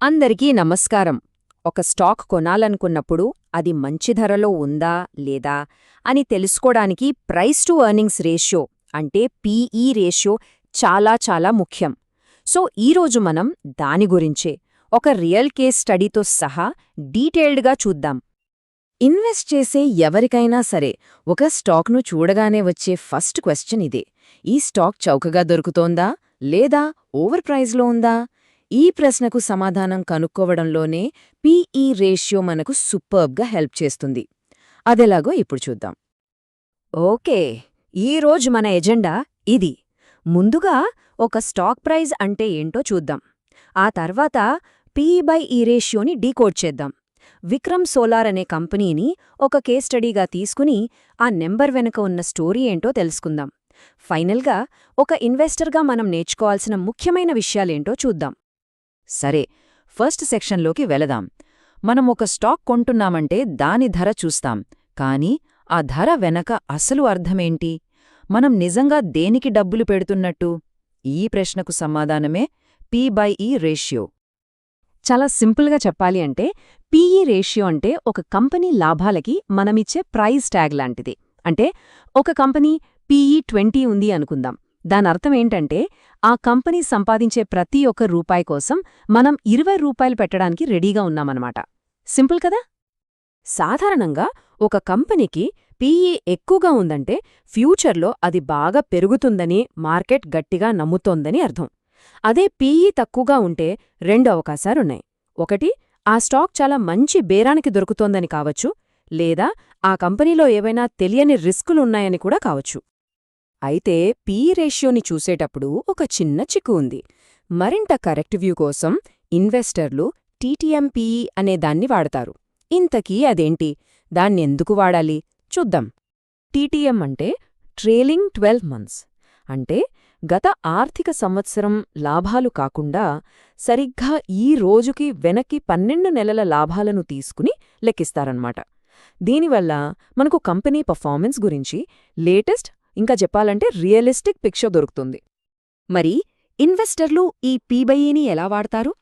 అందరికీ నమస్కారం. ఒక స్టాక్ కొనాలనుకున్నప్పుడు అది మంచి ధరలో ఉందా లేదా అని తెలుసుకోడానికి ప్రైస్ టు ఎర్నింగ్స్ రేషియో అంటే పీఈ రేషియో చాలా చాలా ముఖ్యం. సో ఈరోజు మనం దాని గురించే ఒక రియల్ కేస్ స్టడీతో సహా డీటెయిల్డ్గా చూద్దాం. ఇన్వెస్ట్ చేసే ఎవరికైనా సరే ఒక స్టాక్ను చూడగానే వచ్చే ఫస్ట్ క్వశ్చన్ ఇదే: ఈ స్టాక్ చౌకగా దొరుకుతోందా లేదా ఓవర్ ప్రైజ్లో ఉందా? ఈ ప్రశ్నకు సమాధానం కనుక్కోవడంలోనే పీఈ రేషియో మనకు సూపర్బ్గా హెల్ప్ చేస్తుంది. అదెలాగో ఇప్పుడు చూద్దాం. ఓకే, ఈరోజు మన ఎజెండా ఇది. ముందుగా ఒక స్టాక్ ప్రైజ్ అంటే ఏంటో చూద్దాం. ఆ తర్వాత పీఈ రేషియోని డీకోడ్ చేద్దాం. విక్రమ్ సోలార్ అనే కంపెనీని ఒక కేస్ స్టడీగా తీసుకుని ఆ నెంబర్ వెనుక ఉన్న స్టోరీ ఏంటో తెలుసుకుందాం. ఫైనల్గా ఒక ఇన్వెస్టర్గా మనం నేర్చుకోవాల్సిన ముఖ్యమైన విషయాలేంటో చూద్దాం. సరే, ఫస్ట్ సెక్షన్లోకి వెళదాం. మనం ఒక స్టాక్ కొంటున్నామంటే దాని ధర చూస్తాం, కానీ ఆ ధర వెనక అసలు అర్థమేంటి? మనం నిజంగా దేనికి డబ్బులు పెడుతున్నట్టు? ఈ ప్రశ్నకు సమాధానమే పీఈ రేషియో. చాలా సింపుల్గా చెప్పాలి అంటే పీఈ రేషియో అంటే ఒక కంపెనీ లాభాలకి మనమిచ్చే ప్రైస్ ట్యాగ్ లాంటిది. అంటే ఒక కంపెనీ పీఈ 20 ఉంది అనుకుందాం. దానర్థమేంటంటే ఆ కంపెనీ సంపాదించే ప్రతి ఒక్క రూపాయి కోసం మనం 20 రూపాయలు పెట్టడానికి రెడీగా ఉన్నామన్నమాట. సింపుల్ కదా? సాధారణంగా ఒక కంపెనీకి పీఈ ఎక్కువగా ఉందంటే ఫ్యూచర్లో అది బాగా పెరుగుతుందని మార్కెట్ గట్టిగా నమ్ముతోందని అర్థం. అదే పీఈ తక్కువగా ఉంటే రెండు అవకాశాలున్నాయి. ఒకటి, ఆ స్టాక్ చాలా మంచి బేరానికి దొరుకుతోందని కావచ్చు, లేదా ఆ కంపెనీలో ఏవైనా తెలియని రిస్కులున్నాయని కూడా కావచ్చు. అయితే పీఈ రేషియోని చూసేటప్పుడు ఒక చిన్న చిక్కు ఉంది. మరింత కరెక్ట్ వ్యూ కోసం ఇన్వెస్టర్లు టీటీఎం పీఈ అనే దాన్ని వాడతారు. ఇంతకీ అదేంటి? దాన్నెందుకు వాడాలి చూద్దాం. టీటీఎం అంటే ట్రేలింగ్ 12 మంత్స్. అంటే గత ఆర్థిక సంవత్సరం లాభాలు కాకుండా సరిగ్గా ఈ రోజుకి వెనక్కి 12 నెలల లాభాలను తీసుకుని లెక్కిస్తారన్నమాట. దీనివల్ల మనకు కంపెనీ పర్ఫార్మెన్స్ గురించి లేటెస్ట్, ఇంకా చెప్పాలంటే రియలిస్టిక్ పిక్చర్ దొరుకుతుంది. మరి ఇన్వెస్టర్లు ఈ పీఈని ఎలా వాడతారు?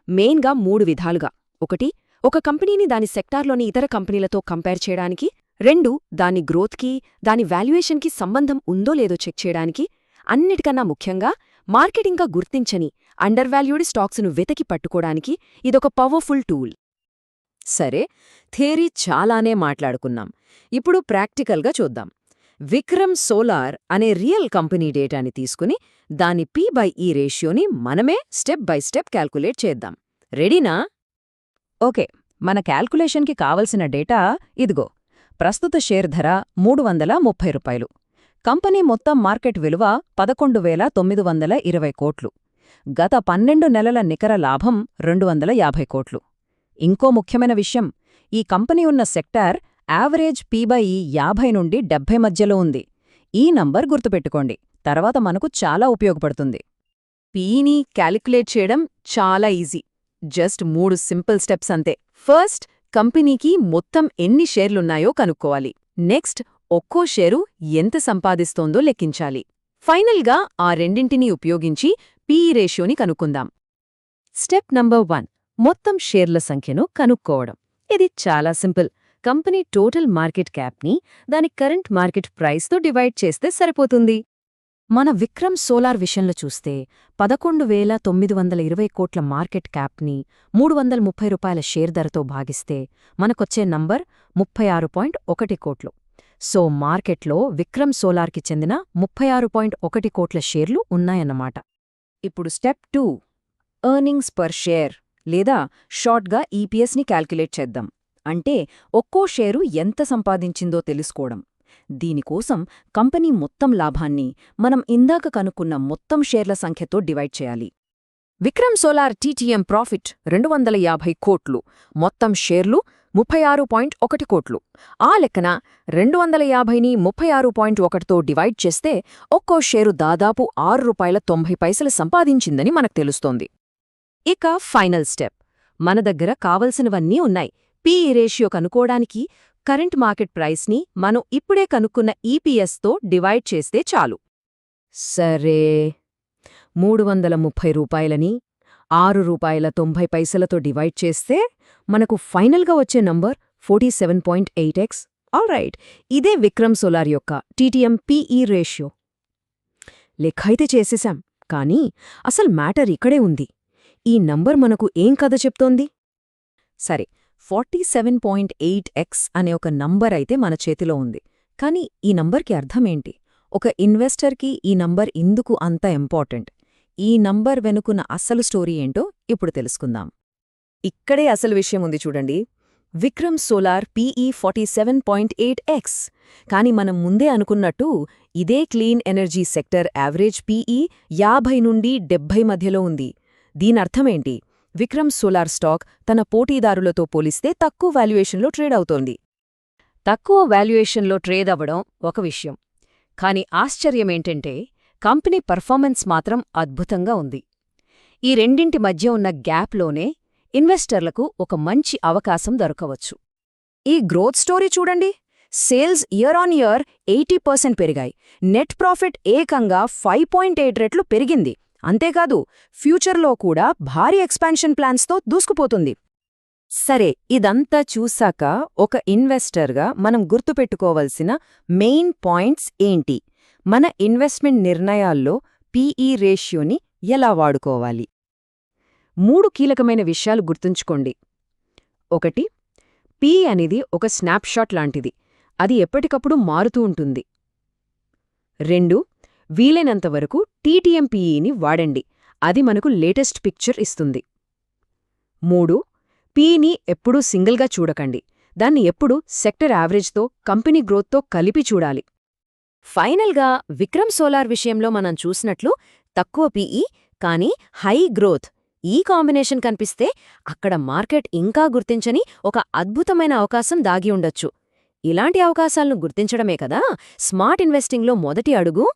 మెయిన్గా 3 విధాలుగా. ఒకటి, ఒక కంపెనీని దాని సెక్టార్లోని ఇతర కంపెనీలతో కంపేర్ చేయడానికి. 2, దాని గ్రోత్కి, దాని వాల్యుయేషన్కి సంబంధం ఉందో లేదో చెక్ చేయడానికి. అన్నిటికన్నా ముఖ్యంగా మార్కెటింగ్గా గుర్తించని అండర్వాల్యూడ్ స్టాక్స్ను వెతికి పట్టుకోడానికి ఇదొక పవర్ఫుల్ టూల్. సరే, థియరీ చాలానే మాట్లాడుకున్నాం. ఇప్పుడు ప్రాక్టికల్గా చూద్దాం. విక్రమ్ సోలార్ అనే రియల్ కంపెనీ డేటాని తీసుకుని దాని పీఈ రేషియోని మనమే స్టెప్ బై స్టెప్ క్యాల్కులేట్ చేద్దాం. రెడీనా? ఓకే, మన క్యాల్కులేషన్కి కావలసిన డేటా ఇదిగో. ప్రస్తుత షేర్ ధర 330 రూపాయలు. కంపెనీ మొత్తం మార్కెట్ విలువ 11,920 కోట్లు. గత 12 నెలల నికర లాభం 250 కోట్లు. ఇంకో ముఖ్యమైన విషయం, ఈ కంపెనీ ఉన్న సెక్టార్ యావరేజ్ పీఈ 50 నుండి 70 మధ్యలో ఉంది. ఈ నంబర్ గుర్తుపెట్టుకోండి, తర్వాత మనకు చాలా ఉపయోగపడుతుంది. పీఈని క్యాలిక్యులేట్ చేయడం చాలా ఈజీ. జస్ట్ 3 సింపుల్ స్టెప్స్ అంతే. ఫస్ట్, కంపెనీకి మొత్తం ఎన్ని షేర్లున్నాయో కనుక్కోవాలి. నెక్స్ట్, ఒక్కో షేరు ఎంత సంపాదిస్తోందో లెక్కించాలి. ఫైనల్గా ఆ రెండింటినీ ఉపయోగించి పీఈ రేషియోని కనుక్కుందాం. స్టెప్ నంబర్ 1, మొత్తం షేర్ల సంఖ్యను కనుక్కోవడం. ఇది చాలా సింపుల్. కంపెనీ టోటల్ మార్కెట్ క్యాప్ని దాని కరెంట్ మార్కెట్ ప్రైస్తో డివైడ్ చేస్తే సరిపోతుంది. మన విక్రమ్ సోలార్ విషయంలో చూస్తే 11,920 కోట్ల మార్కెట్ క్యాప్ని 330 రూపాయల షేర్ ధరతో భాగిస్తే మనకొచ్చే నంబర్ 36.1 కోట్లు. సో మార్కెట్లో విక్రమ్ సోలార్కి చెందిన 36.1 కోట్ల షేర్లు ఉన్నాయన్నమాట. ఇప్పుడు స్టెప్ 2, ఎర్నింగ్స్ పర్ షేర్ లేదా షార్ట్గా ఈపీఎస్ని క్యాల్కులేట్ చేద్దాం. అంటే ఒక్కో షేరు ఎంత సంపాదించిందో తెలుసుకోవడం. దీనికోసం కంపెనీ మొత్తం లాభాన్ని మనం ఇందాక కనుక్కున్న మొత్తం షేర్ల సంఖ్యతో డివైడ్ చేయాలి. విక్రమ్ సోలార్ టీటీఎం ప్రాఫిట్ 250 కోట్లు, మొత్తం షేర్లు 36.1 కోట్లు. ఆ లెక్కన 250ని 36.1తో డివైడ్ చేస్తే ఒక్కో షేరు దాదాపు ₹6.90 సంపాదించిందని మనకు తెలుస్తోంది. ఇక ఫైనల్ స్టెప్, మన దగ్గర కావలసినవన్నీ ఉన్నాయి. పీఈ రేషియో కనుక్కోడానికి కరెంట్ మార్కెట్ ప్రైస్ని మనం ఇప్పుడే కనుక్కున్న ఈపీఎస్తో డివైడ్ చేస్తే చాలు. సరే, 330 రూపాయలని ₹6.90తో డివైడ్ చేస్తే మనకు ఫైనల్గా వచ్చే నంబర్ 47.8x. ఆల్రైట్, ఇదే విక్రమ్ సోలార్ యొక్క TTM PE రేషియో. లెక్క అయితే చేసేశాం, కానీ అసలు మ్యాటర్ ఇక్కడే ఉంది. ఈ నంబర్ మనకు ఏం కథ చెప్తోంది? సరే, 47.8x అనే ఒక నంబర్ అయితే మన చేతిలో ఉంది. కానీ ఈ నంబర్కి అర్థమేంటి? ఒక ఇన్వెస్టర్కి ఈ నంబర్ ఎందుకు అంత ఇంపార్టెంట్? ఈ నంబర్ వెనుకున్న అసలు స్టోరీ ఏంటో ఇప్పుడు తెలుసుకుందాం. ఇక్కడే అసలు విషయం ఉంది చూడండి. Vikram solar PE 47.8x. కాని మనం ముందే అనుకున్నట్టు ఇదే clean energy sector average PE 50 నుండి 70 మధ్యలో ఉంది. దీనర్థమేంటి? విక్రమ్ సోలార్ స్టాక్ తన పోటీదారులతో పోలిస్తే తక్కువ వాల్యుయేషన్లో ట్రేడ్ అవుతోంది. తక్కువ వాల్యుయేషన్లో ట్రేడ్ అవ్వడం ఒక విషయం. కాని ఆశ్చర్యమేంటంటే కంపెనీ పర్ఫార్మెన్స్ మాత్రం అద్భుతంగా ఉంది. ఈ రెండింటి మధ్య ఉన్న గ్యాప్లోనే ఇన్వెస్టర్లకు ఒక మంచి అవకాశం దొరకవచ్చు. ఈ గ్రోత్ స్టోరీ చూడండి. సేల్స్ ఇయర్ ఆన్ ఇయర్ 80% పెరిగాయి. నెట్ ప్రాఫిట్ ఏకంగా 5.8 రెట్లు పెరిగింది. అంతేకాదు, ఫ్యూచర్లో కూడా భారీ ఎక్స్పాన్షన్ ప్లాన్స్తో దూసుకుపోతుంది. సరే, ఇదంతా చూశాక ఒక ఇన్వెస్టర్గా మనం గుర్తుపెట్టుకోవలసిన మెయిన్ పాయింట్స్ ఏంటి? మన ఇన్వెస్ట్మెంట్ నిర్ణయాల్లో PE రేషియోని ఎలా వాడుకోవాలి? 3 కీలకమైన విషయాలు గుర్తుంచుకోండి. 1. PE అనేది ఒక స్నాప్షాట్ లాంటిది. అది ఎప్పటికప్పుడు మారుతూ ఉంటుంది. 2. వీలైనంతవరకు TTM PEని వాడండి. అది మనకు లేటెస్ట్ పిక్చర్ ఇస్తుంది. 3. PEని ఎప్పుడూ సింగిల్గా చూడకండి. దాన్ని ఎప్పుడూ సెక్టర్ యావరేజ్తో, కంపెనీ గ్రోత్తో కలిపి చూడాలి. ఫైనల్గా విక్రమ్ సోలార్ విషయంలో మనం చూసినట్లు తక్కువ PE కానీ హై గ్రోత్, ఈ కాంబినేషన్ కనిపిస్తే అక్కడ మార్కెట్ ఇంకా గుర్తించని ఒక అద్భుతమైన అవకాశం దాగి ఉండొచ్చు. ఇలాంటి అవకాశాలను గుర్తించడమే కదా స్మార్ట్ ఇన్వెస్టింగ్లో మొదటి అడుగు.